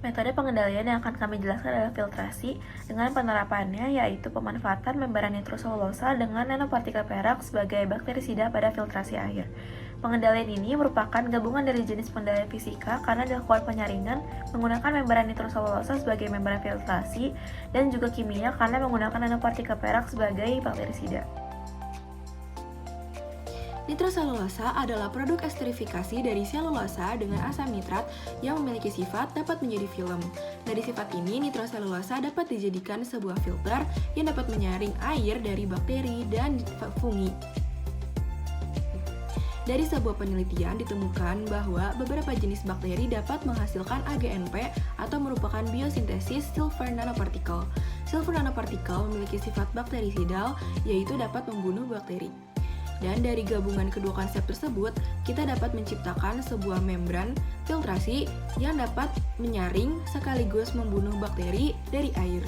Metode pengendalian yang akan kami jelaskan adalah filtrasi, dengan penerapannya yaitu pemanfaatan membran nitroselulosa dengan nanopartikel perak sebagai bakterisida pada filtrasi air. Pengendalian ini merupakan gabungan dari jenis pengendalian fisika karena dilakukan penyaringan menggunakan membran nitroselulosa sebagai membran filtrasi dan juga kimia karena menggunakan nanopartikel perak sebagai bakterisida. Nitroselulosa adalah produk esterifikasi dari selulosa dengan asam nitrat yang memiliki sifat dapat menjadi film. Dari sifat ini, nitroselulosa dapat dijadikan sebuah filter yang dapat menyaring air dari bakteri dan fungi. Dari sebuah penelitian ditemukan bahwa beberapa jenis bakteri dapat menghasilkan AGNP atau merupakan biosintesis silver nanopartikel. Silver nanopartikel memiliki sifat bakterisidal, yaitu dapat membunuh bakteri. Dan dari gabungan kedua konsep tersebut, kita dapat menciptakan sebuah membran filtrasi yang dapat menyaring sekaligus membunuh bakteri dari air.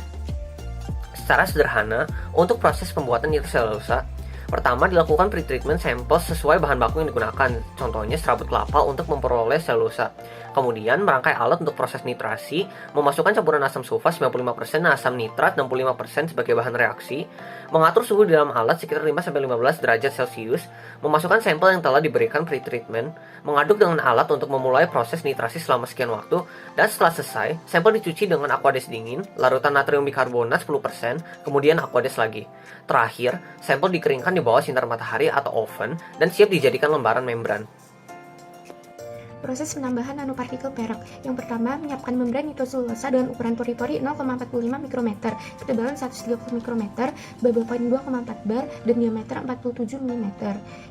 Secara sederhana, untuk proses pembuatan nitroselulosa, pertama dilakukan pretreatment sampel sesuai bahan baku yang digunakan, contohnya serabut kelapa untuk memperoleh selulosa. Kemudian merangkai alat untuk proses nitrasi, memasukkan campuran asam sulfat 95% dan asam nitrat 65% sebagai bahan reaksi, mengatur suhu di dalam alat sekitar 5-15 derajat Celcius, memasukkan sampel yang telah diberikan pretreatment, mengaduk dengan alat untuk memulai proses nitrasi selama sekian waktu, dan setelah selesai, sampel dicuci dengan aqueous dingin, larutan natrium bikarbonat 10%, kemudian aqueous lagi. Terakhir, sampel dikeringkan di bawah sinar matahari atau oven dan siap dijadikan lembaran membran. Proses penambahan nanopartikel perak. Yang pertama, menyiapkan membran nitroselulosa dengan ukuran pori-pori 0,45 mikrometer, ketebalan 130 mikrometer, bubble point 2,4 bar, dan diameter 47 mm.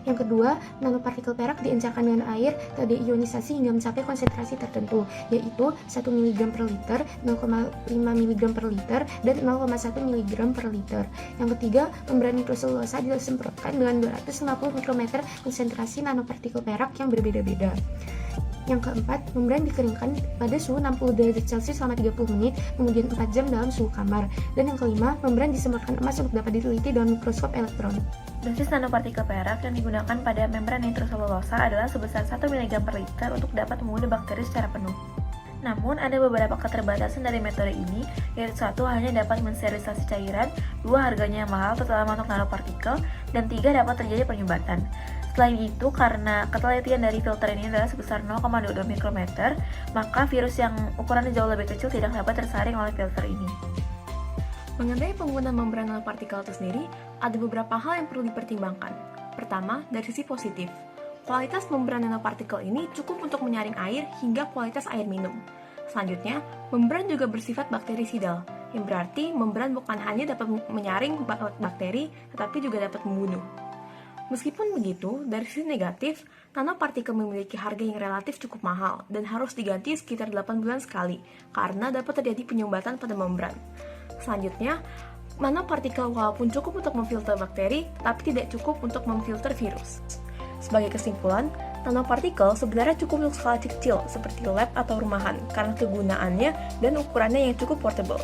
Yang kedua, nanopartikel perak diencerkan dengan air terdeionisasi hingga mencapai konsentrasi tertentu, yaitu 1 mg per liter, 0,5 mg per liter, dan 0,1 mg per liter. Yang ketiga, membran nitroselulosa disemprotkan dengan 250 mikrometer konsentrasi nanopartikel perak yang berbeda-beda. Yang keempat, membran dikeringkan pada suhu 60 derajat Celcius selama 30 menit, kemudian 4 jam dalam suhu kamar. Dan yang kelima, membran disemprotkan emas untuk dapat diteliti dengan mikroskop elektron. Dosis nanopartikel perak yang digunakan pada membran nitroselulosa adalah sebesar 1 mg per liter untuk dapat membunuh bakteri secara penuh. Namun, ada beberapa keterbatasan dari metode ini, yaitu satu, hanya dapat mensterilisasi cairan, dua, harganya yang mahal terutama untuk nanopartikel, dan tiga, dapat terjadi penyumbatan. Selain itu, karena ketelitian dari filter ini adalah sebesar 0,22 mikrometer, maka virus yang ukurannya jauh lebih kecil tidak dapat tersaring oleh filter ini. Mengenai penggunaan membran nanopartikel itu sendiri, ada beberapa hal yang perlu dipertimbangkan. Pertama, dari sisi positif. Kualitas membran nanopartikel ini cukup untuk menyaring air hingga kualitas air minum. Selanjutnya, membran juga bersifat bakterisidal, yang berarti membran bukan hanya dapat menyaring bakteri, tetapi juga dapat membunuh. Meskipun begitu, dari sisi negatif, nanopartikel memiliki harga yang relatif cukup mahal dan harus diganti sekitar 8 bulan sekali, karena dapat terjadi penyumbatan pada membran. Selanjutnya, nanopartikel walaupun cukup untuk memfilter bakteri, tapi tidak cukup untuk memfilter virus. Sebagai kesimpulan, nanopartikel sebenarnya cukup untuk skala kecil seperti lab atau rumahan karena kegunaannya dan ukurannya yang cukup portable.